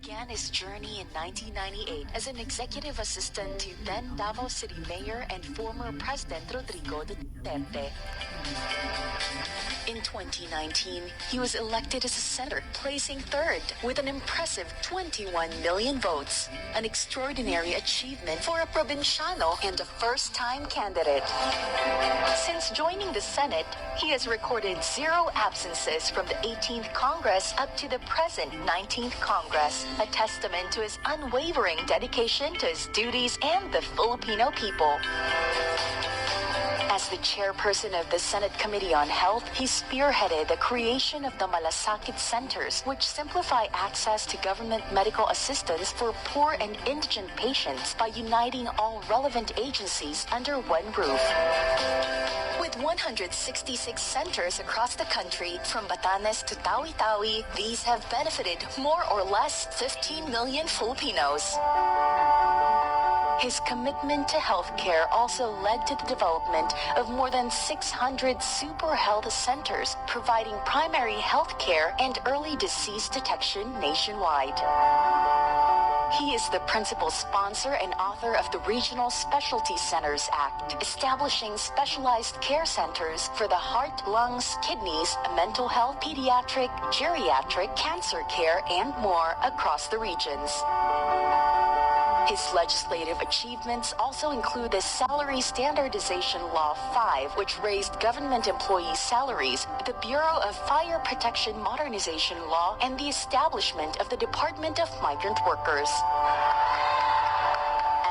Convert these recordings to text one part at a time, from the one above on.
began his journey in 1998 as an executive assistant to then Davao City Mayor and former President Rodrigo Duterte. In 2019, he was elected as a senator, placing third with an impressive 21 million votes, an extraordinary achievement for a provinciano and a first-time candidate. Since joining the Senate, he has recorded 0 absences from the 18th Congress up to the present 19th Congress, a testament to his unwavering dedication to his duties and the Filipino people. As the chairperson of the Senate Committee on Health, he spearheaded the creation of the Malasakit Centers, which simplify access to government medical assistance for poor and indigent patients by uniting all relevant agencies under one roof. With 166 centers across the country, from Batanes to Tawi-Tawi, these have benefited more or less 15 million Filipinos. His commitment to healthcare also led to the development of more than 600 super health centers, providing primary health care and early disease detection nationwide. He is the principal sponsor and author of the Regional Specialty Centers Act, establishing specialized care centers for the heart, lungs, kidneys, mental health, pediatric, geriatric, cancer care, and more across the regions. His legislative achievements also include the Salary Standardization Law 5, which raised government employee salaries, the Bureau of Fire Protection Modernization Law, and the establishment of the Department of Migrant Workers.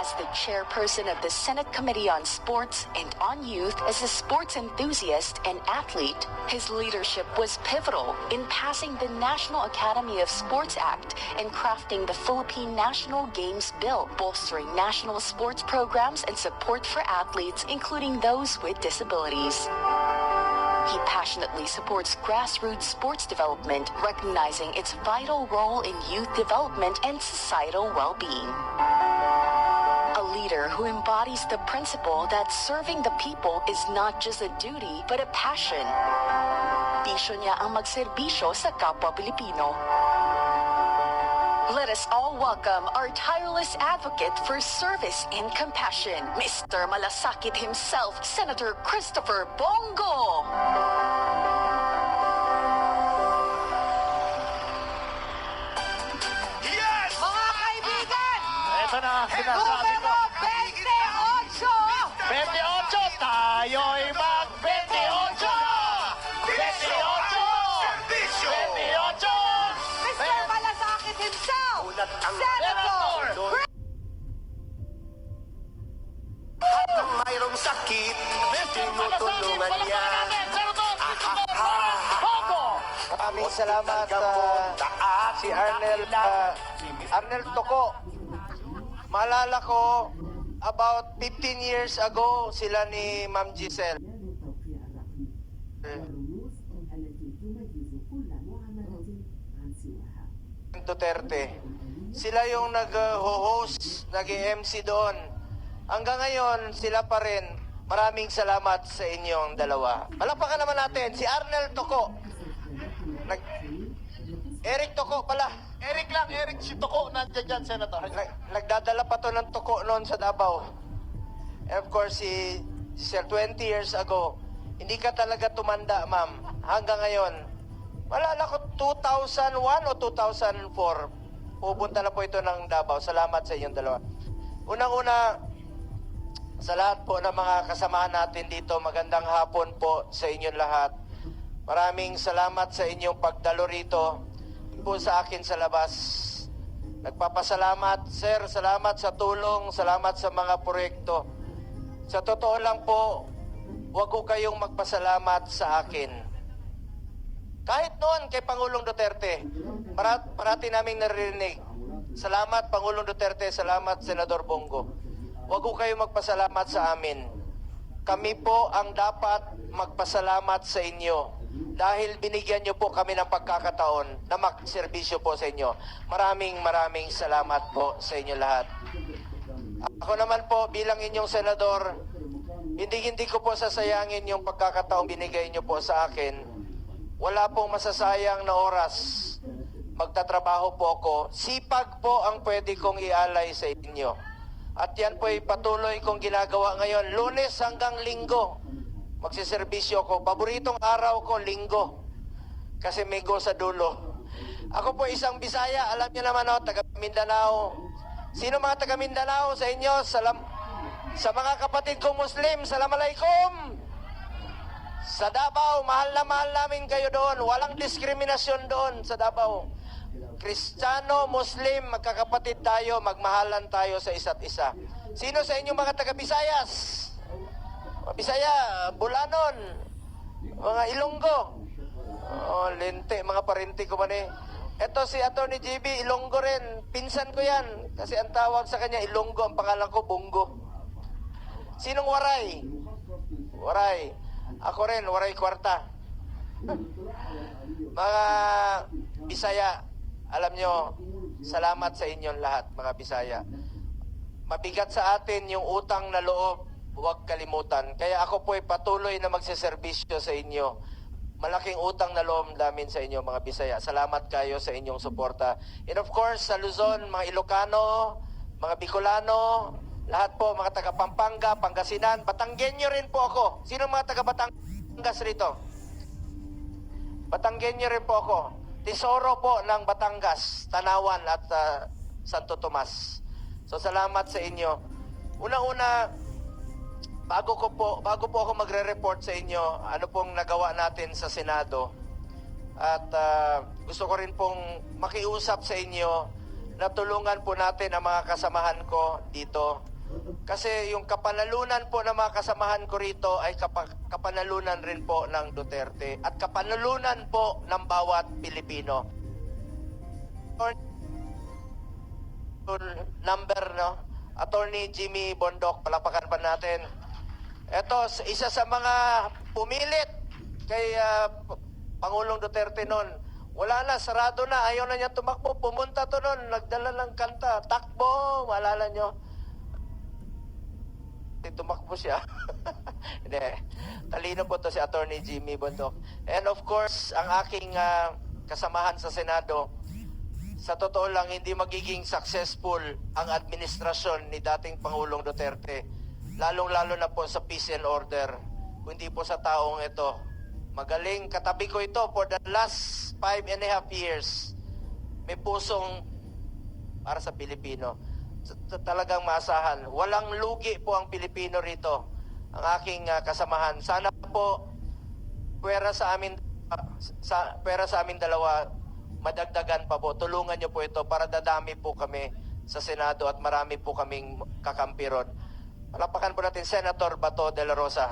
As the chairperson of the Senate Committee on Sports and on Youth, as a sports enthusiast and athlete, his leadership was pivotal in passing the National Academy of Sports Act and crafting the Philippine National Games Bill, bolstering national sports programs and support for athletes, including those with disabilities. He passionately supports grassroots sports development, recognizing its vital role in youth development and societal well-being. A leader who embodies the principle that serving the people is not just a duty, but a passion. Bisyo niya ang magserbisyo sa kapwa Pilipino. Let us all welcome our tireless advocate for service and compassion, Mr. Malasakit himself, Senator Christopher Bongo! Numero 28! 28! Tayo'y mag-28! 28! 28! Mr. Malasakit himself! Senator! At mayroong sakit, tinutulungan niya. Maraming salamat si Arnel Toko. Maalala ko, about 15 years ago, sila ni Ma'am Giselle. Duterte. Sila yung nag-host, nag-MC doon. Hanggang ngayon, sila pa rin. Maraming salamat sa inyong dalawa. Palakpakan naman natin, si Arnel Toko. Eric Toko pala. Eric, si Toko nandiyan dyan, Senator. Nagdadala pa to ng Toko noon sa Davao. And of course, si 20 years ago, hindi ka talaga tumanda, ma'am. Hanggang ngayon, malala ko 2001 o 2004, pupunta na po ito ng Davao. Salamat sa inyong dalawa. Unang-una, sa lahat po ng mga kasamahan natin dito, magandang hapon po sa inyong lahat. Maraming salamat sa inyong pagdalo rito po sa akin sa labas. Nagpapasalamat, sir, salamat sa tulong, salamat sa mga proyekto. Sa totoo lang po, huwag ko kayong magpasalamat sa akin. Kahit noon kay Pangulong Duterte, parati naming naririnig, salamat Pangulong Duterte, salamat Senador Bongo. Huwag ko kayong magpasalamat sa amin. Kami po ang dapat magpasalamat sa inyo. Dahil binigyan niyo po kami ng pagkakataon na magserbisyo po sa inyo. Maraming salamat po sa inyo lahat. Ako naman po bilang inyong senador, hindi ko po sasayangin yung pagkakataon binigay niyo po sa akin. Wala pong masasayang na oras. magtatrabaho po ako. Sipag po ang pwede kong ialay sa inyo. At yan po ay patuloy kong ginagawa ngayon. Lunes hanggang Linggo, magsiservisyo ko. Paboritong araw ko, Linggo. Kasi may go sa dulo. Ako po isang Bisaya. Alam niyo naman taga Mindanao. Sino mga taga Mindanao sa inyo? Sa mga kapatid kong Muslim, Assalamualaikum. Sa Davao, mahal namin kayo doon. Walang diskriminasyon doon sa Davao. Kristiyano, Muslim, magkakapatid tayo, magmahalan tayo sa isa't isa. Sino sa inyo mga taga-Bisayas? Mga Bisaya, Bulanon, mga Ilonggo. Lente, mga parenti ko man eh. Ito si Atty. JB, Ilonggo rin. Pinsan ko yan. Kasi ang tawag sa kanya, Ilonggo. Ang pangalan ko, Bungo. Sinong Waray? Waray. Ako rin, Waray Kwarta. Mga Bisaya, alam nyo, salamat sa inyong lahat, mga Bisaya. Mabigat sa atin yung utang na loob, huwag kalimutan. Kaya ako po ay patuloy na magsiservisyo sa inyo. Malaking utang na loob namin sa inyo, mga Bisaya. Salamat kayo sa inyong suporta. And of course, sa Luzon, mga Ilocano, mga Bicolano, lahat po, mga taga Pampanga, Pangasinan, Batanggenyo rin po ako. Sino mga taga Batangas rito? Batanggenyo rin po ako. Tesoro po ng Batangas, Tanawan at Santo Tomas. So salamat sa inyo. Una-una, bago po ako magre-report sa inyo, ano pong nagawa natin sa Senado. At gusto ko rin pong makiusap sa inyo na tulungan po natin ang mga kasamahan ko dito. Kasi yung kapanalunan po ng mga kasamahan ko rito ay kapanalunan rin po ng Duterte at kapanalunan po ng bawat Pilipino. Number, no? Attorney Jimmy Bondoc, palakpakan pa natin. Ito, isa sa mga pumilit kay Pangulong Duterte noon. Wala na, sarado na, ayaw na niya tumakbo. Pumunta to noon, nagdala ng kanta, takbo, maalala nyo? Tumakbo siya. Hindi. Talino po to si Attorney Jimmy Bondoc. And of course, ang aking kasamahan sa Senado, sa totoo lang, hindi magiging successful ang administrasyon ni dating Pangulong Duterte. Lalong-lalo na po sa peace and order. Kundi po sa taong ito. Magaling, katabi ko ito for the last 5.5 years. May pusong para sa Pilipino. Talagang maasahan. Walang lugi po ang Pilipino rito. Ang aking kasamahan. Sana po pwera sa amin dalawa madagdagan pa po. Tulungan niyo po ito para dadami po kami sa Senado at marami po kaming kakampi ron. Palapakan po natin Senator Bato de la Rosa.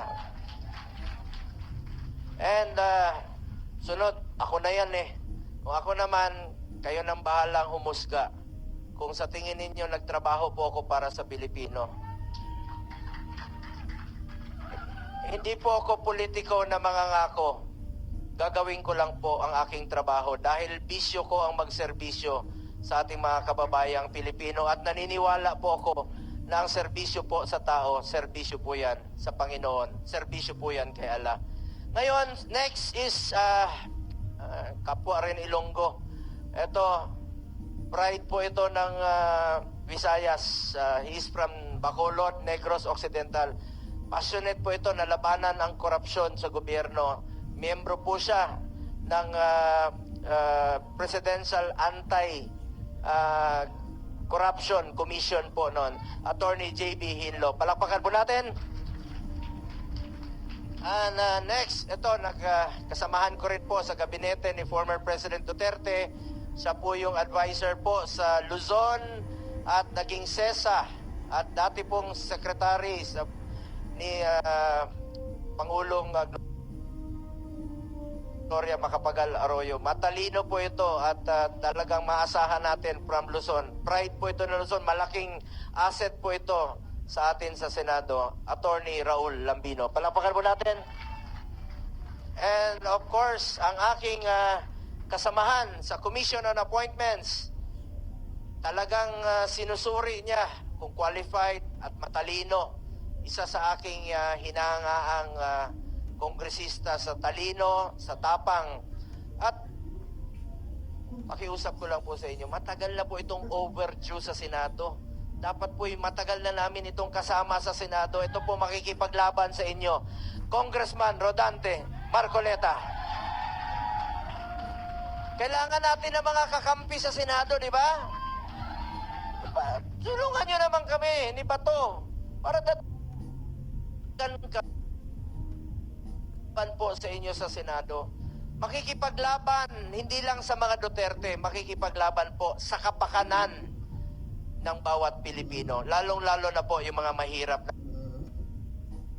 And sunod, ako na yan eh. Kung ako naman, kayo nang bahalang humusga. Kung sa tingin ninyo nagtrabaho po ako para sa Pilipino. Hindi po ako politiko na mangangako. Gagawin ko lang po ang aking trabaho dahil bisyo ko ang magserbisyo sa ating mga kababayang Pilipino at naniniwala po ako na ang serbisyo po sa tao, serbisyo po yan sa Panginoon, serbisyo po yan kay Allah. Ngayon, next is kapwa rin Ilonggo. Ito, pride po ito ng Visayas. He is from Bacolod, Negros Occidental. Passionate po ito na labanan ang korupsyon sa gobyerno. Miyembro po siya ng Presidential Anti-Corruption Commission po noon. Attorney JB Hinlo. Palakpakan po natin. And next, ito, kasamahan ko rin po sa gabinete ni former President Duterte. Siya po yung advisor po sa Luzon at naging SESA at dati pong secretary ni Pangulong Gloria Macapagal Arroyo. Matalino po ito at talagang maasahan natin from Luzon. Pride po ito ng Luzon. Malaking asset po ito sa atin sa Senado. Attorney Raul Lambino. Palapakan po natin. And of course, ang aking kasamahan sa Commission on Appointments, talagang sinusuri niya kung qualified at matalino. Isa sa aking hinahangaang kongresista sa talino, sa tapang. At pakiusap ko lang po sa inyo, matagal na po itong overdue sa Senado. Dapat po matagal na namin itong kasama sa Senado. Ito po makikipaglaban sa inyo. Congressman Rodante Marcoleta. Kailangan natin ng mga kakampi sa Senado, di ba? Tulungan nyo naman kami ni Bato para dagdagan po sa inyo sa Senado. Makikipaglaban, hindi lang sa mga Duterte, makikipaglaban po sa kapakanan ng bawat Pilipino. Lalong-lalo na po yung mga mahirap na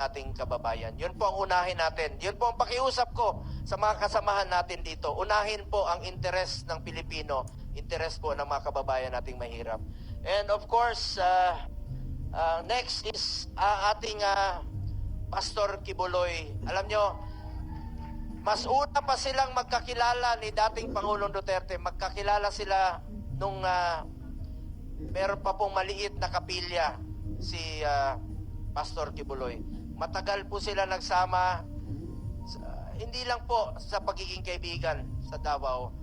ating kababayan. Yun po ang unahin natin. Yun po ang pakiusap ko sa mga kasamahan natin dito. Unahin po ang interes ng Pilipino, interes po ng mga kababayan nating mahirap. And of course, next is ating Pastor Kibuloy. Alam nyo, mas una pa silang magkakilala ni dating Pangulong Duterte. Magkakilala sila nung meron pa pong maliit na kapilya si Pastor Kibuloy. Matagal po sila nagsama, hindi lang po sa pagiging kaibigan sa Davao,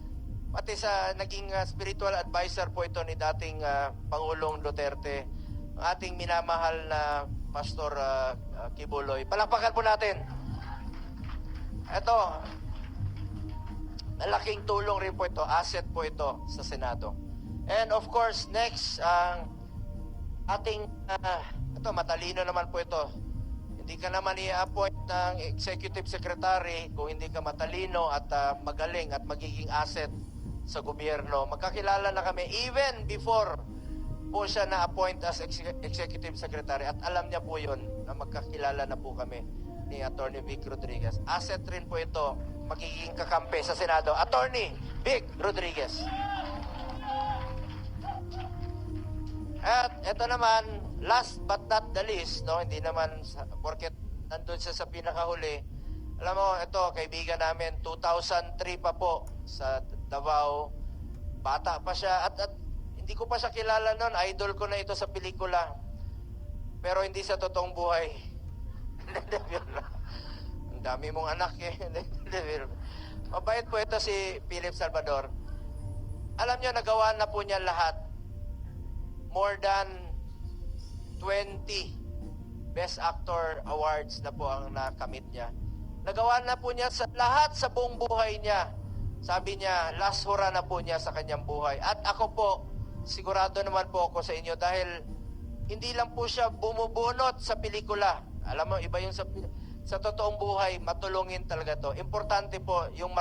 pati sa naging spiritual advisor po ito ni dating Pangulong Duterte, ang ating minamahal na Pastor Kibuloy. Palakpakan po natin. Ito, malaking tulong rin po ito, asset po ito sa Senado. And of course, next, ang ating, ito, matalino naman po ito. Hindi ka naman i-appoint ng executive secretary kung hindi ka matalino at magaling at magiging asset sa gobyerno. Magkakilala na kami even before po siya na-appoint as executive secretary. At alam niya po yun na magkakilala na po kami ni Attorney Vic Rodriguez. Asset rin po ito, magiging kakampi sa Senado. Attorney Vic Rodriguez. At ito naman, last but not the least, no, hindi naman porket nandun siya sa pinakahuli. Alam mo, ito, kaibigan namin, 2003 pa po sa Davao. Bata pa siya at hindi ko pa siya kilala noon. Idol ko na ito sa pelikula. Pero hindi sa totoong buhay. Ang dami mong anak eh. Mabait po ito si Philip Salvador. Alam niyo, nagawa na po niya lahat. More than 20 Best Actor Awards na po ang nakamit niya. Nagawa na po niya sa lahat sa buong buhay niya. Sabi niya, last hurrah na po niya sa kanyang buhay. At ako po, sigurado naman po ako sa inyo dahil hindi lang po siya bumubunot sa pelikula. Alam mo, iba yung sa totoong buhay, matulungin talaga to. Importante po yung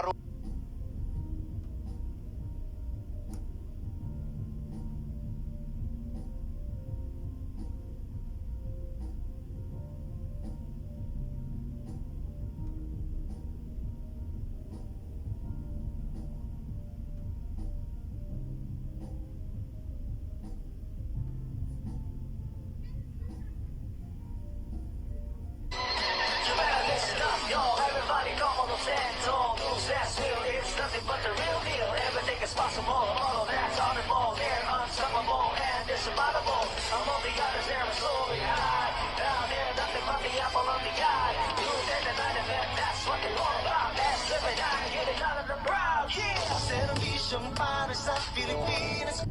para sa Pilipinas.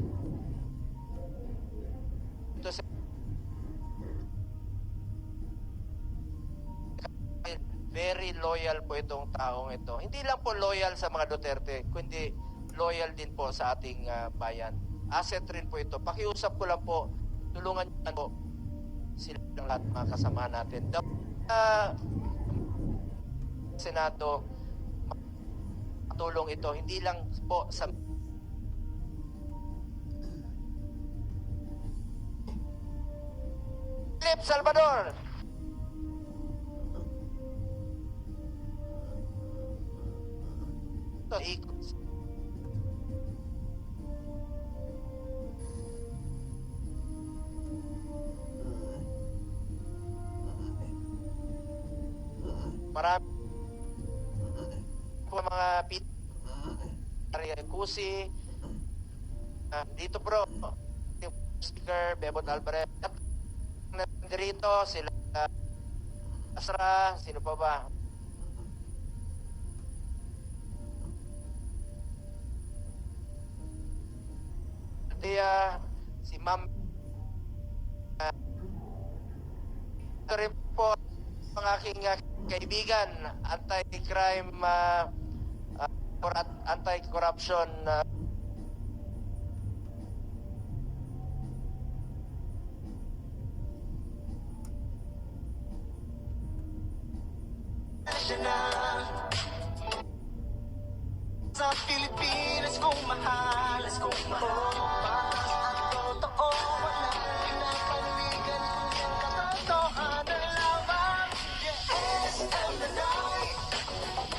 Very loyal po itong taong ito. Hindi lang po loyal sa mga Duterte, kundi loyal din po sa ating bayan. Asset rin po ito. Pakiusap ko lang po, tulungan niyo po sila ng lahat mga kasama natin. Senado, tulong ito, hindi lang po sa Philip Salvador. Ito, ikot. Marami po mga Kusi, dito bro, Speaker Bebot Alvarez, nandito sila Asra, sino pa ba? si Ma'am. Ito rin po ang aking kaibigan, anti-crime or anti-corruption national. Sa Pilipinas kong mahal, kung mahal. Ang totoo, walang pinapanigan, kundi ang katotohanan lamang. SM the night,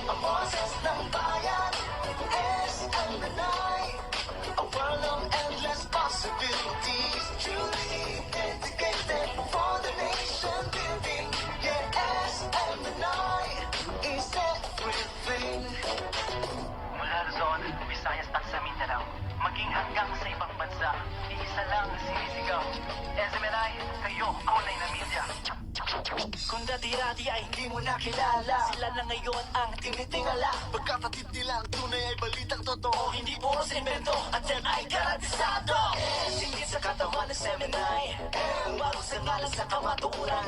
ang boses ng bayan. SM the night, a world of endless possibilities. Truly dedicated for the nation building. SM the night is everything. Mula Luzon, Visayas at sa Mindanao, maging hanggang sa ibang bansa, iisa lang ang sinisigaw. SMNI, kayo ang online na media. Kung dati-dati ay hindi mo nakilala, sila na ngayon ang tinitingala. Pagkapatid nila ang tunay ay balitang totoo, hindi puros invento at yan ay garantisado. Singit sa katawan ng SMNI, umabot sa ngalan sa kamatuuran,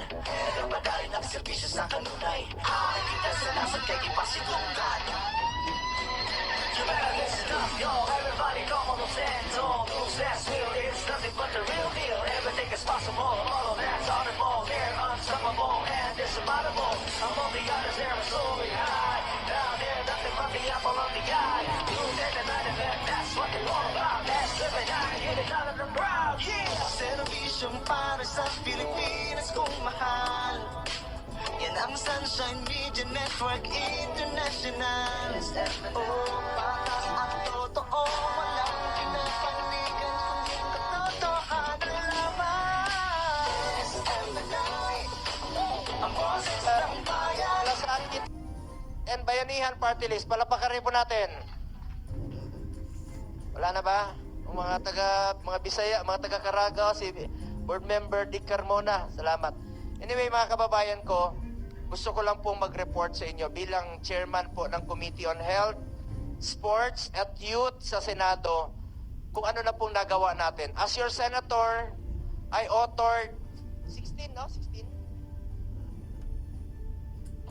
nagpapagay ng serbisyo sa kanunay. Nakikita sa lasan kay ipasitunggan. You better listen up, yo, everybody come on the stand. Don't lose that will, it's nothing but the real deal. Everything is possible, all of that's honorable. They're unstoppable and insurmountable. Among the others, they're a soaring high. Down there, nothing but the apple of the eye. Lose it and let it back, that's what they're all about. That's living out, get it out of the crowd, yeah. Servisyong para sa Pilipinas kong mahal. Yan ang Sunshine Media Network International. Oh, patas ang totoo, walang pinapanigan, kundi ang katotohanan lamang. SM the night, ang boses ng bayan. Malasakit and Bayanihan Party List. Palapakan rin po natin. Wala na ba? Ang mga Bisaya, mga taga Caragao, si Board Member Dick Carmona. Salamat. Anyway, mga kababayan ko, gusto ko lang pong mag-report sa inyo bilang chairman po ng Committee on Health, Sports at Youth sa Senado kung ano na pong nagawa natin. As your senator, I authored 16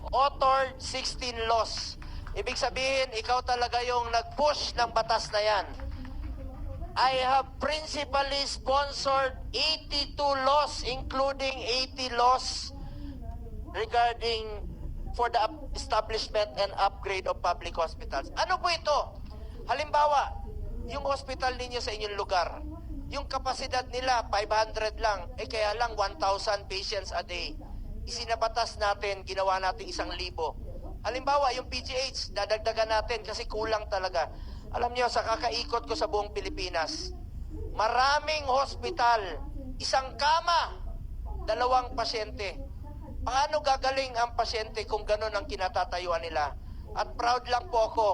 authored 16 laws. Ibig sabihin, ikaw talaga yung nag-push ng batas na yan. I have principally sponsored 82 laws, including 80 laws regarding for the establishment and upgrade of public hospitals. Ano po ito? Halimbawa, yung hospital ninyo sa inyong lugar, yung kapasidad nila 500 lang, kaya lang 1,000 patients a day. Isinabatas natin, ginawa natin 1,000. Halimbawa, yung PGH, dadagdagan natin kasi kulang talaga. Alam niyo, sa kakaikot ko sa buong Pilipinas, maraming hospital, 1 kama, 2 pasyente. Paano gagaling ang pasyente kung ganun ang kinatatayuan nila? At proud lang po ako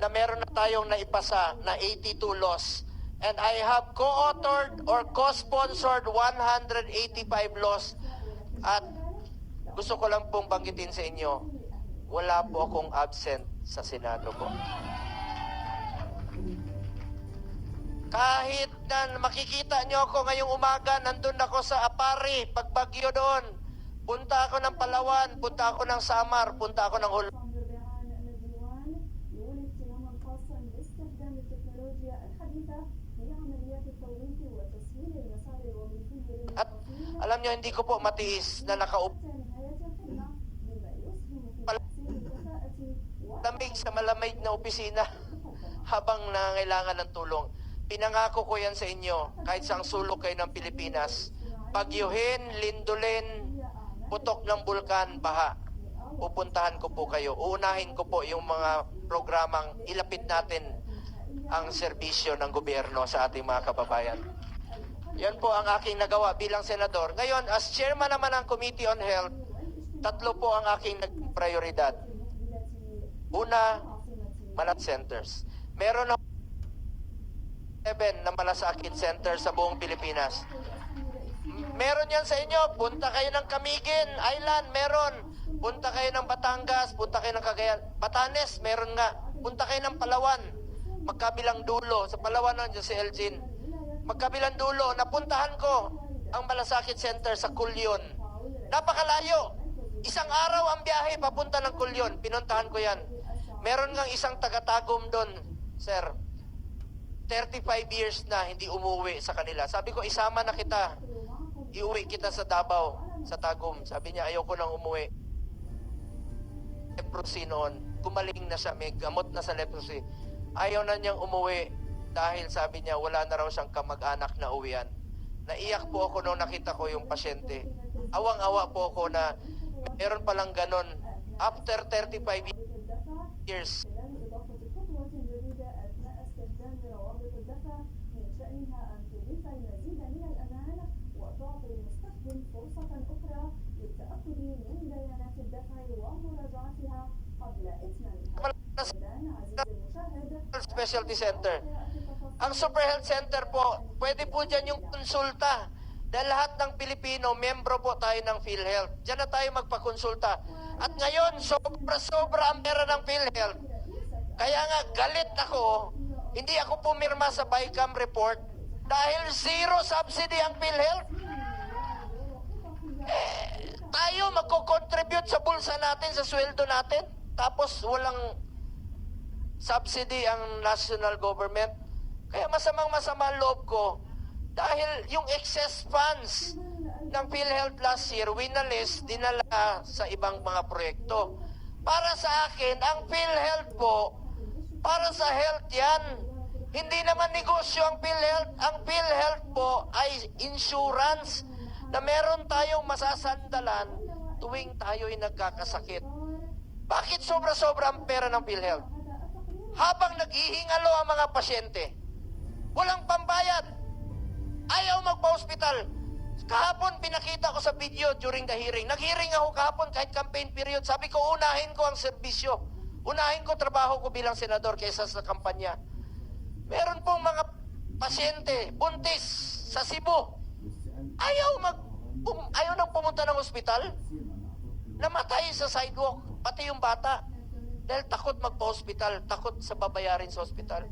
na meron na tayong naipasa na 82 laws. And I have co-authored or co-sponsored 185 laws. At gusto ko lang pong banggitin sa inyo, wala po akong absent sa Senado po. Kahit na makikita nyo ako ngayong umaga, nandun ako sa Apari, pagbagyo doon. Punta ako ng Palawan, punta ako ng Samar, punta ako ng Hul. At alam nyo, hindi ko po matiis na nakaupo lamig sa malamig na opisina habang nangailangan ng tulong. Pinangako ko yan sa inyo, kahit saang sulok kayo ng Pilipinas. Bagyuhin, lindulin, putok ng bulkan, baha. Pupuntahan ko po kayo. Uunahin ko po yung mga programang ilapit natin ang serbisyo ng gobyerno sa ating mga kababayan. Yan po ang aking nagawa bilang senador. Ngayon, as chairman naman ng Committee on Health, 3 po ang aking prioridad. Una, Malat Centers. Meron na 7 na malasakit center sa buong Pilipinas. Meron yan sa inyo. Punta kayo ng Camiguin Island, meron. Punta kayo ng Batangas, punta kayo ng Cagayan. Batanes, meron nga. Punta kayo ng Palawan. Magkabilang dulo. Sa Palawan nun, si Elgin. magkabilang dulo, napuntahan ko ang Malasakit Center sa Kulyon. Napakalayo. Isang araw ang biyahe papunta ng Kulyon. Pinuntahan ko yan. Meron ngang isang taga-Tagum doon, sir. 35 years na hindi umuwi sa kanila. Sabi ko, isama na kita. Iuwi kita sa Davao, sa Tagum. Sabi niya, ayoko nang umuwi. Leprosy noon. Gumaling na siya, may gamot na sa leprosy. Ayaw na niyang umuwi dahil sabi niya, wala na raw siyang kamag-anak na uwian. Naiyak po ako nung nakita ko yung pasyente. Awang-awa po ako na meron palang ganon. After 35 years, إضافة الخطوة الجديدة أثناء استخدام روابط الدفع من شأنها أن تضيف المزيد من الأمان وتعطي المستخدم فرصة أخرى للتأكد من بيانات الدفع ومراجعتها قبل إتمامها. الآن عزيزي المشاهد Specialty Center. Ang Super Health Center po, pwede po dyan yung konsulta. Dahil lahat ng Pilipino, membro po tayo ng PhilHealth. Diyan na tayo magpakonsulta. At ngayon, sobra-sobra ang pera ng PhilHealth. Kaya nga, galit ako. Hindi ako pumirma sa BICAM report dahil zero subsidy ang PhilHealth. Tayo magko-contribute sa bulsa natin, sa sweldo natin. Tapos walang subsidy ang national government. Kaya masamang-masama ang loob ko. Dahil yung excess funds ng PhilHealth last year, winalis, dinala sa ibang mga proyekto. Para sa akin, ang PhilHealth po, para sa health yan. Hindi naman negosyo ang PhilHealth. Ang PhilHealth po ay insurance na meron tayong masasandalan tuwing tayo'y nagkakasakit. Bakit sobra-sobra ang pera ng PhilHealth? Habang naghihingalo ang mga pasyente, walang pambayad. Ayaw magpa-hospital. Kahapon pinakita ko sa video during the hearing. Nag-hearing ako kahapon kahit campaign period. Sabi ko, unahin ko ang serbisyo. Unahin ko trabaho ko bilang senador kaysa sa kampanya. Meron pong mga pasyente, buntis sa Cebu. Ayaw nang pumunta ng hospital. Namatay sa sidewalk, pati yung bata. Dahil takot magpa-hospital, takot sa babayarin sa hospital.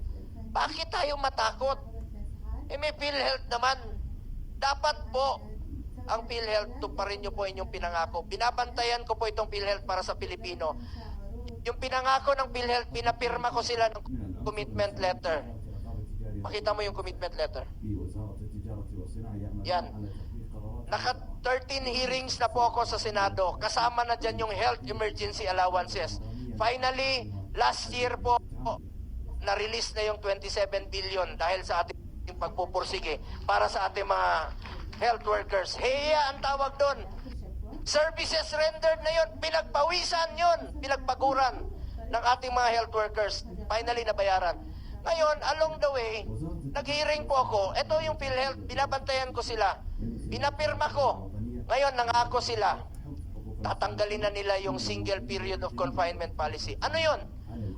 Bakit tayo matakot? May PhilHealth naman. Dapat po ang PhilHealth, tuparin nyo po inyong pinangako. Binabantayan ko po itong PhilHealth para sa Pilipino. Yung pinangako ng PhilHealth, pinapirma ko sila ng commitment letter. Pakita mo yung commitment letter. Yan. Naka 13 hearings na po ako sa Senado. Kasama na dyan yung health emergency allowances. Finally, last year po, na-release na yung 27 billion dahil sa ating pagpupursige para sa ating mga health workers. HEA ang tawag doon. Services rendered na yun. Pinagpawisan yun. Pinagpaguran ng ating mga health workers. Finally, nabayaran. Ngayon, along the way, nag-hearing po ako. Ito yung PhilHealth. Binabantayan ko sila. Pinapirma ko. Ngayon, nangako sila. Tatanggalin na nila yung single period of confinement policy. Ano yun?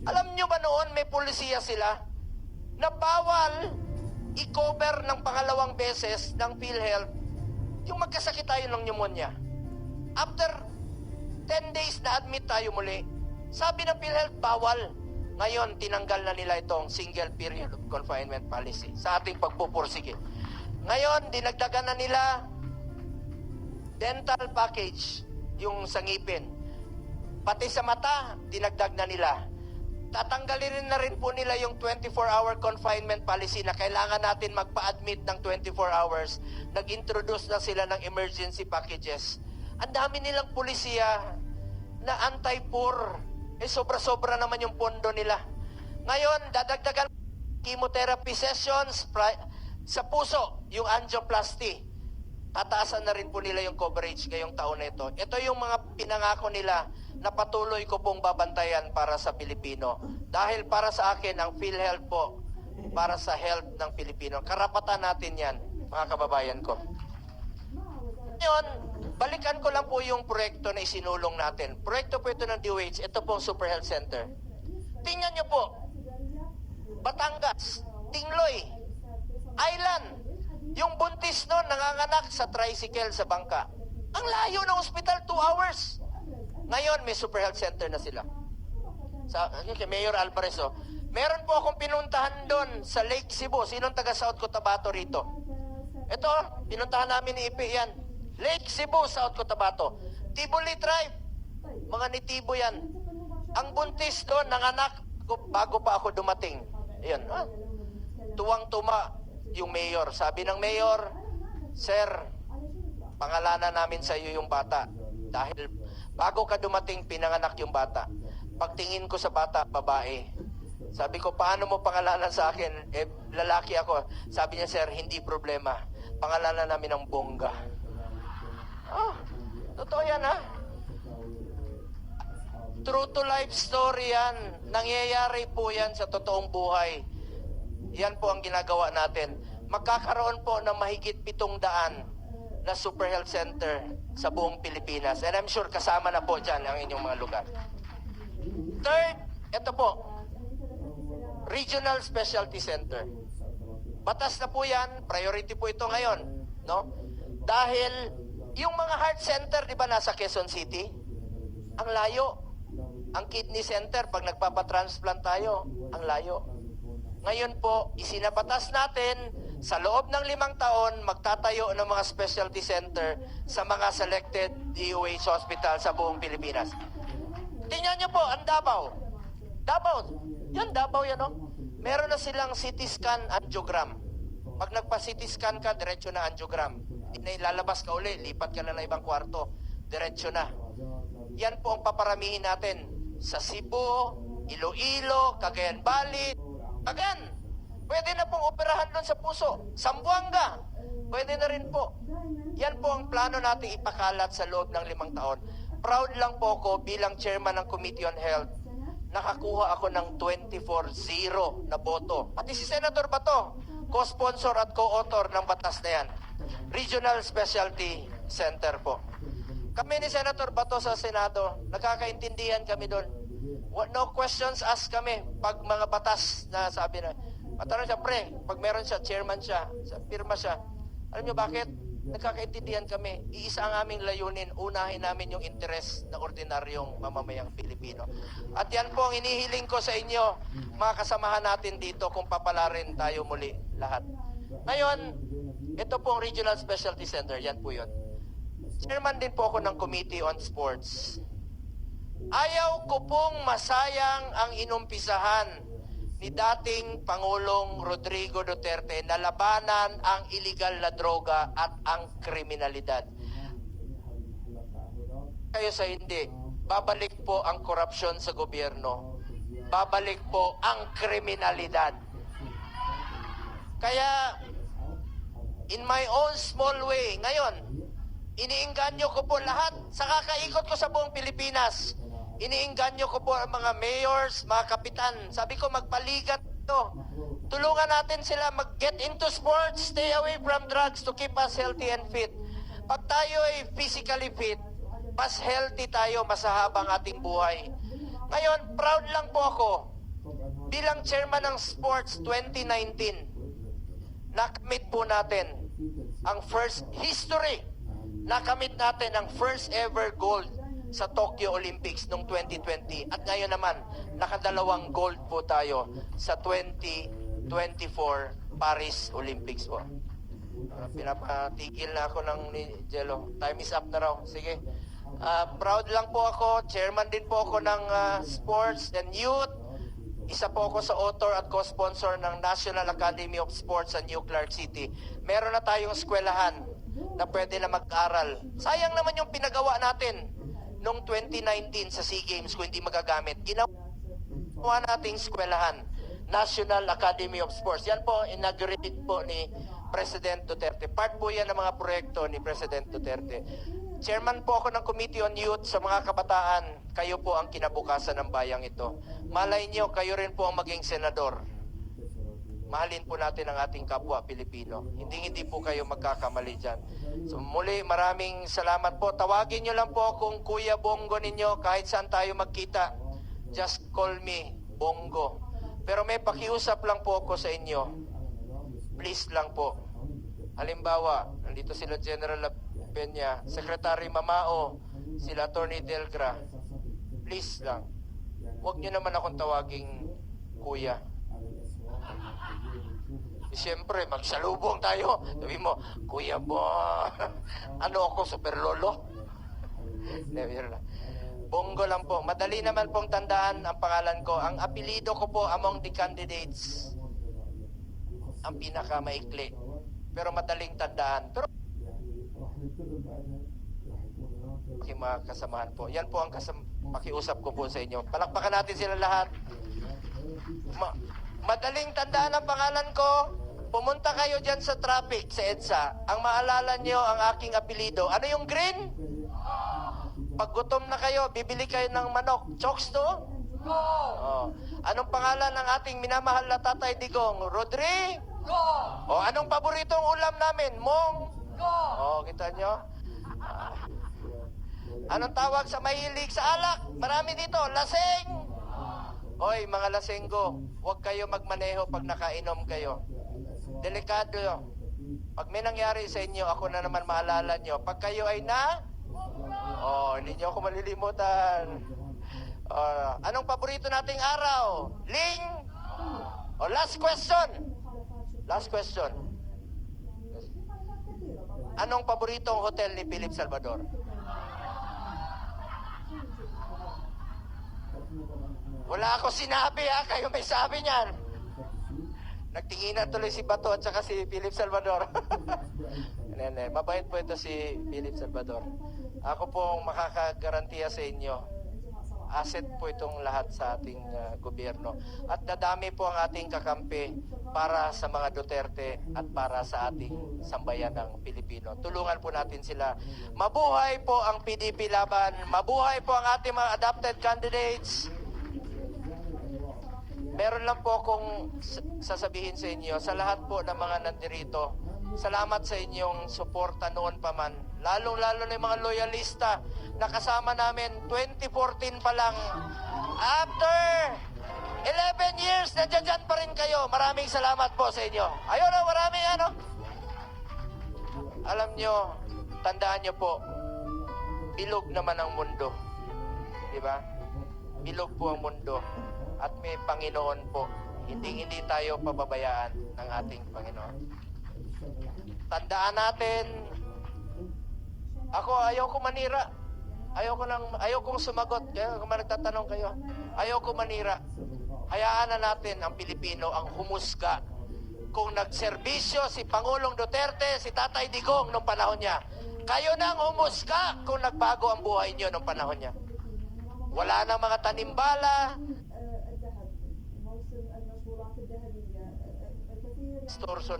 Alam nyo ba noon may polisiya sila na bawal i-cover ng pangalawang beses ng PhilHealth yung magkasakit tayo ng pneumonia. After 10 days na admit tayo muli, sabi ng PhilHealth, bawal. Ngayon, tinanggal na nila itong single period of confinement policy sa ating pagpupursige. Ngayon, dinagdagan na nila dental package, yung sa ngipin. Pati sa mata, dinagdag na nila. Tatanggalin na rin po nila yung 24-hour confinement policy na kailangan natin magpa-admit ng 24 hours. Nag-introduce na sila ng emergency packages. Ang dami nilang polisiya na anti-poor. Sobra-sobra naman yung pondo nila. Ngayon, dadagdagan chemotherapy sessions sa puso, yung angioplasty. Tataasan na rin po nila yung coverage ngayong taon na ito. Ito yung mga pinangako nila na patuloy ko pong babantayan para sa Pilipino. Dahil para sa akin, ang PhilHealth po, para sa health ng Pilipino. Karapatan natin yan, mga kababayan ko. Ngayon, balikan ko lang po yung proyekto na isinulong natin. Proyekto po ito ng DOH, ito pong Super Health Center. Tingnan nyo po, Batangas, Tingloy, Island, yung buntis noon nanganganak sa tricycle sa bangka. Ang layo ng ospital, 2 hours. Ngayon, may Super Health Center na sila. Kay Mayor Alvarez, Meron po akong pinuntahan doon sa Lake Cebu. Sinong taga South Cotabato rito? Ito, pinuntahan namin ni Ipi yan. Lake Cebu, South Cotabato. Tiboli tribe. Mga nitibo yan. Ang buntis doon, nanganak bago pa ako dumating. Ayan, tuwang-tuma yung mayor. Sabi ng mayor, Sir, pangalanan namin sa iyo yung bata. Dahil bago ka dumating, pinanganak yung bata. Pagtingin ko sa bata, babae. Sabi ko, paano mo pangalanan sa akin? Eh, lalaki ako. Sabi niya, Sir, hindi problema. Pangalanan namin ng Bongga. Totoo yan, ha? True to life story yan. Nangyayari po yan sa totoong buhay. Yan po ang ginagawa natin. Magkakaroon po ng mahigit 700 na Super Health Center sa buong Pilipinas. And I'm sure kasama na po dyan ang inyong mga lugar. Third, ito po. Regional Specialty Center. Batas na po yan. Priority po ito ngayon. No? Dahil yung mga heart center, di ba, nasa Quezon City? Ang layo. Ang kidney center, pag nagpapatransplant tayo, ang layo. Ngayon po, isinabatas natin, sa loob ng 5 taon, magtatayo ng mga specialty center sa mga selected DOH hospital sa buong Pilipinas. Tingnan nyo po, ang Davao. Davao. Yan, Davao yan, no? Meron na silang CT scan angiogram. Pag nagpa-CT scan ka, diretso na angiogram. Lalabas ka uli, lipat ka na ng ibang kwarto. Diretso na. Yan po ang paparamihin natin sa Cebu, Iloilo, Cagayan Valley, Cagayan. Pwede na pong operahan doon sa puso. Zamboanga, pwede na rin po. Yan po ang plano natin ipakalat sa loob ng 5 taon. Proud lang po ako bilang chairman ng Committee on Health. Nakakuha ako ng 24-0 na boto. Pati si Senator Bato, co-sponsor at co-author ng batas na yan. Regional Specialty Center po. Kami ni Senator Bato sa Senado, nagkakaintindihan kami doon. No questions asked kami. Pag mga batas na sabi na, matanong siya, pre, pag meron siya, chairman siya, pirma siya. Alam niyo bakit? Nagkakaintindihan kami. Iisa ang aming layunin, unahin namin yung interes ng ordinaryong mamamayang Pilipino. At yan po ang inihiling ko sa inyo, mga kasamahan natin dito, kung papalarin tayo muli lahat. Ngayon, ito po ang Regional Specialty Center, yan po yun. Chairman din po ako ng Committee on Sports. Ayaw ko pong masayang ang inumpisahan ni dating Pangulong Rodrigo Duterte na labanan ang iligal na droga at ang kriminalidad. Kayo sa hindi, babalik po ang korupsyon sa gobyerno. Babalik po ang kriminalidad. Kaya, in my own small way, ngayon, iniinganyo ko po lahat sa kakaikot ko sa buong Pilipinas. Iniinganyo ko po ang mga mayors, mga kapitan. Sabi ko, magpaligat to. Tulungan natin sila mag-get into sports, stay away from drugs to keep us healthy and fit. Pag tayo ay physically fit, mas healthy tayo, mas haba ang ating buhay. Ngayon, proud lang po ako. Bilang chairman ng Sports 2019, nakamit po natin ang first history. Nakamit natin ang first ever gold sa Tokyo Olympics noong 2020. At ngayon naman, nakadalawang gold po tayo sa 2024 Paris Olympics po. Pinapatigil na ako ng Jello. Time is up na raw. Sige. Proud lang po ako. Chairman din po ako ng Sports and Youth. Isa po ako sa author at co-sponsor ng National Academy of Sports sa New Clark City. Meron na tayong eskwelahan na pwede na mag-aral. Sayang naman yung pinagawa natin noong 2019 sa SEA Games kung hindi magagamit. Ginawa nating eskwelahan, National Academy of Sports. Yan po, inaugurated po ni President Duterte. Part po yan ng mga proyekto ni President Duterte. Chairman po ako ng Committee on Youth sa mga kabataan. Kayo po ang kinabukasan ng bayang ito. Malay nyo, kayo rin po ang maging senador. Mahalin po natin ang ating kapwa Pilipino. Hindi po kayo magkakamali dyan. So muli, maraming salamat po. Tawagin nyo lang po kung Kuya Bongo ninyo kahit saan tayo magkita. Just call me Bongo. Pero may pakiusap lang po ako sa inyo. Please lang po. Halimbawa, nandito sila General Peña, Secretary Mamao, sila Attorney Delgra. Please lang. Huwag nyo naman akong tawaging kuya. Siyempre, magsalubong tayo. Sabi mo, kuya mo, ano ako, super lolo? Bongo lang po. Madali naman pong tandaan ang pangalan ko. Ang apelido ko po among the candidates, ang pinakamaikli. Pero madaling tandaan. Pero yung mga kasamahan po. Yan po ang pakiusap ko po sa inyo. Palakpakan natin sila lahat. Madaling tandaan ang pangalan ko. Pumunta kayo dyan sa traffic, sa EDSA. Ang maalala nyo ang aking apelido. Ano yung green? Pag gutom na kayo, bibili kayo ng manok. Chokes to? Oh. Anong pangalan ng ating minamahal na Tatay Digong? Rodri? O anong paboritong ulam namin? Mong? O, kita nyo? Anong tawag sa mahilig sa alak? Marami dito, laseng. Oy, mga lasenggo, huwag kayo magmaneho pag nakainom kayo. Delikado yun. Pag may nangyari sa inyo, ako na naman maalala nyo. Pag kayo ay hindi nyo ako malilimutan. Anong paborito nating araw? Ling? Last question. Last question. Anong paboritong hotel ni Philip Salvador? Wala ako sinabi ha, kayo may sabi niyan. Nagtinginan tuloy si Bato at saka si Philip Salvador. Mabait po ito si Philip Salvador. Ako pong makakagarantiya sa inyo. Asset po itong lahat sa ating gobyerno. At dadami po ang ating kakampi para sa mga Duterte at para sa ating sambayan ng Pilipino. Tulungan po natin sila. Mabuhay po ang PDP laban. Mabuhay po ang ating mga adopted candidates. Meron lang po akong sasabihin sa inyo, sa lahat po ng mga nandirito, salamat sa inyong suporta noon pa man. Lalong-lalo na yung mga loyalista na kasama namin 2014 pa lang. After 11 years, nandiyan pa rin kayo. Maraming salamat po sa inyo. Ayun na, maraming ano. Alam nyo, tandaan nyo po, bilog naman ang mundo. Diba? Bilog po ang mundo. At may Panginoon po. Hindi tayo pababayaan ng ating Panginoon. Tandaan natin, ako ayaw ko manira. Ayaw kong sumagot. Kaya kung nagtatanong kayo, ayaw ko manira. Hayaan na natin ang Pilipino ang humusga. Kung nagserbisyo si Pangulong Duterte, si Tatay Digong nung panahon niya, kayo nang humusga kung nagbago ang buhay niyo nung panahon niya. Wala nang mga tanimbala,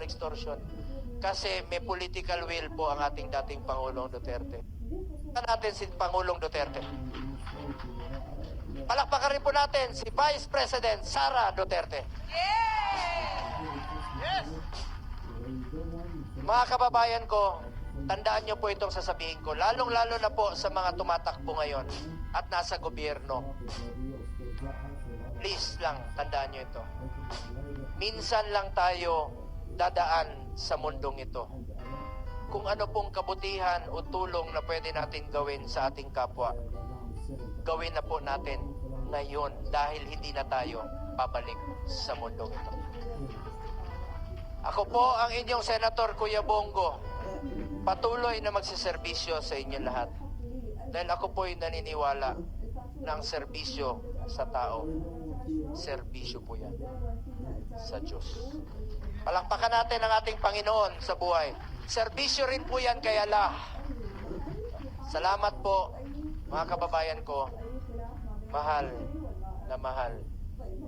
extortion. Kasi may political will po ang ating dating Pangulong Duterte. Natin si Pangulong Duterte. Palakpakan rin po natin si Vice President Sara Duterte. Yes! Mga kababayan ko, tandaan nyo po itong sasabihin ko, lalong-lalo na po sa mga tumatakbo ngayon at nasa gobyerno. Please lang, tandaan nyo ito. Minsan lang tayo dadaan sa mundong ito. Kung ano pong kabutihan o tulong na pwede natin gawin sa ating kapwa, gawin na po natin ngayon dahil hindi na tayo babalik sa mundong ito. Ako po ang inyong Senator Kuya Bongo, patuloy na magsiservisyo sa inyo lahat. Dahil ako po ay naniniwala ng serbisyo sa tao. Serbisyo po yan sa Diyos. Palakpakan natin ang ating Panginoon sa buhay. Serbisyo rin po yan kay Allah. Salamat po, mga kababayan ko. Mahal na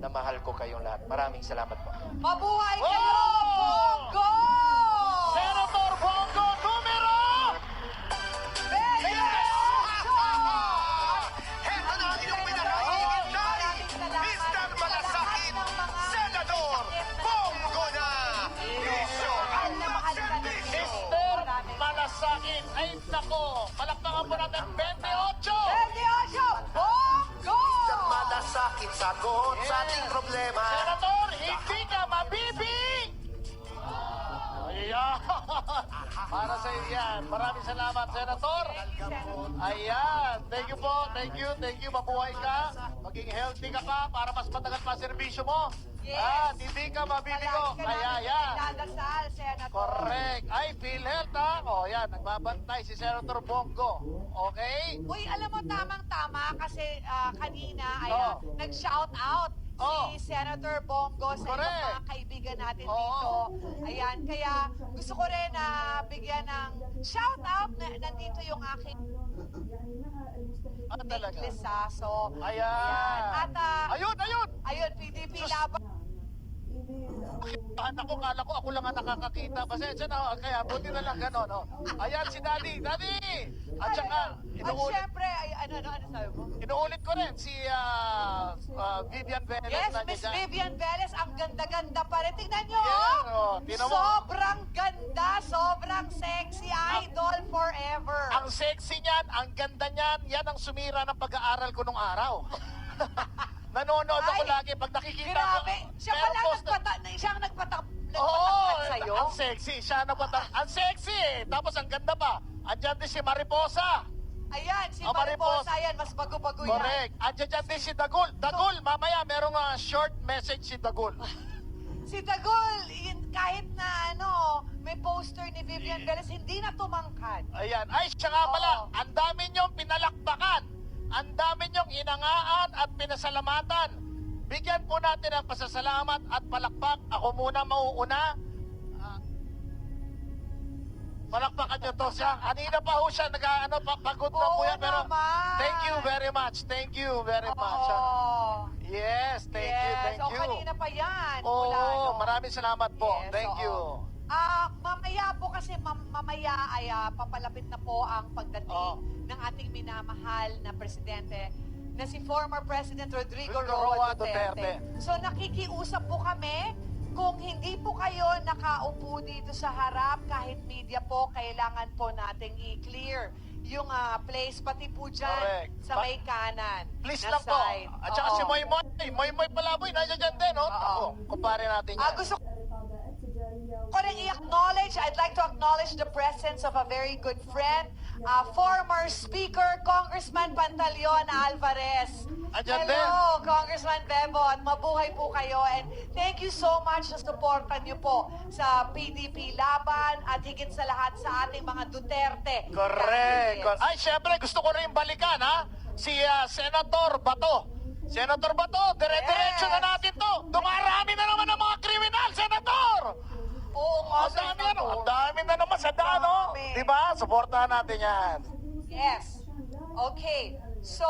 mahal ko kayong lahat. Maraming salamat po. Mabuhay kayo, Bongo! Senator Bongo numero 28! Heto na ang inyong pinakaiingit na Mr. Malasakit, Senador Bongo na! Bisyo ang magserbisyo! Mr. Malasakit. Ay, nako. Palakpakan po natin 28! 28! Bongo! Malasakit sagot sa ating problema. Senator, hindi ka mabibig! Ayan! Para sa iyo yan. Maraming salamat, Senator. Ayan. Thank you po. Thank you. Mabuhay ka. Maging healthy ka pa para mas matagal pa servisyo mo. Yes. At hindi ka mabibigo. Palagi ka Kaya namin yan. pinadasal, Senator. Correct. Ay, PhilHealth ha. O yan, nagbabantay si Senator Bongo. Okay? Uy, alam mo, tamang-tama kasi kanina ay Oo. nag-shout out Oo. si Senator Bongo sa ibang Correct. mga kaibigan natin Oo. dito. Ayan, kaya gusto ko rin na bigyan ng shout out na nandito yung aking Talaga. necklace ha. So, Ayan. At Ayun. PDP Sus. laban. Kala ko ako lang ang nakakakita. Pasensya na. Kaya buti na lang gano'n. No? Ayan si Daddy. Daddy! At saka, At syempre, ano sabi mo? inuulit ko rin si Vivian Velez. Yes, nandiyan Miss dyan. Vivian Velez, ang ganda-ganda pa rin. Tingnan nyo, Yan, oh. Tingnan mo. Sobrang ganda, sobrang sexy, idol forever. Ang sexy niyan, ang ganda niyan, yan ang sumira ng pag-aaral ko nung araw. Nanonood ako Ay, lagi pag nakikita ko. Grabe, siya pala Meron post- siya ang nagpatak Oo, sa'yo. ang sexy. Siya na ang sexy eh. Tapos ang ganda pa. Andyan din si Mariposa. Ayan, si Oh, Mariposa. Mariposa, yan, mas bago-bago yan. Correct. Andyan din si Dagul. Dagul, mamaya merong short message si Dagul. Si Dagul, kahit na may poster ni Vivian Velez, hindi na tumangkad. Ayan. Ay, siya nga pala. Oo. Ang dami niyong pinalakpakan. Ang dami niyong inangaan at pinasalamatan. Bigyan po natin ng pasasalamat at palakpak. Ako muna mauuna. Palakpakan niyo to siya. Kanina pa ho siya pagod na po Oo yan. Pero naman. thank you very much. Thank you very much. Oo. Yes, thank you. Kanina pa yan. Oo, mula, maraming salamat po. Yes, Thank oo. you. Mamaya po kasi mamaya ay papalapit na po ang pagdating Oo. ng ating minamahal na presidente na si former President Rodrigo Roa Roa Duterte. Duterte. So nakikiusap po kami, kung hindi po kayo nakaupo dito sa harap, kahit media po, kailangan po nating i-clear yung place, pati po dyan Correct. sa may kanan Please na lang po. side. At saka Oo. si Moy Moy Palaboy, nandiyan dyan din, no? Oo. Ako, kumpare natin yan. Gusto ko rin i-acknowledge, I'd like to acknowledge the presence of a very good friend, former Speaker, Congressman Pantaleon Alvarez. Andyan Hello, Congressman Bebo, at mabuhay po kayo. And thank you so much sa supportan niyo po sa PDP Laban at higit sa lahat sa ating mga Duterte. Correct. candidates. Ay, syempre, gusto ko rin balikan, ha? Si Senator Bato. Senator Bato, dire-diretso Yes. na natin to. Dumarami na naman ang mga kriminal, Senator! Oo nga, Ang dami, Senator. ang dami na naman sa daan, no? Dami. Diba? Suportahan natin yan. Yes. Okay. So,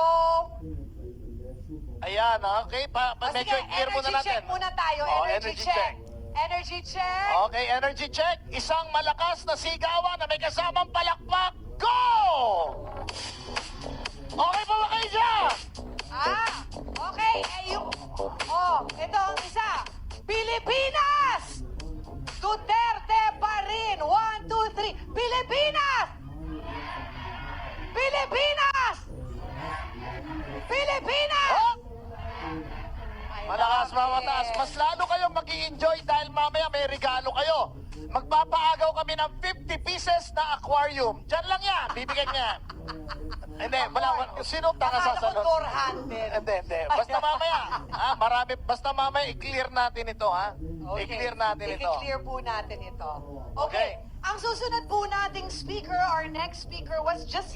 Ayan, okay. Medyo sige, i-clear muna energy natin. check muna tayo. Oh, Energy check. Energy check. Okay, energy check. Isang malakas na sigawan na may kasamang palakpak. Go! Okay pa ba kayo dyan? Okay. Ito ang isa. Pilipinas! Duterte pa rin. 1, 2, 3. Pilipinas! Pilipinas! Pilipinas! Oh! Ay, Malakas bakit? mataas. Mas lalo kayong mag-i-enjoy dahil mamaya may regalo kayo. Magpapaagaw kami ng 50 pieces na aquarium. Diyan lang yan. Bibigyan niya. Hindi, wala. Sino pa Akala ko kasasalot? door handle. Hindi. Basta mamaya. Basta mamaya i-clear natin ito, ha? Okay. I-clear natin ito. I-clear po natin ito. Okay. Okay. Ang susunod po nating speaker, our next speaker was just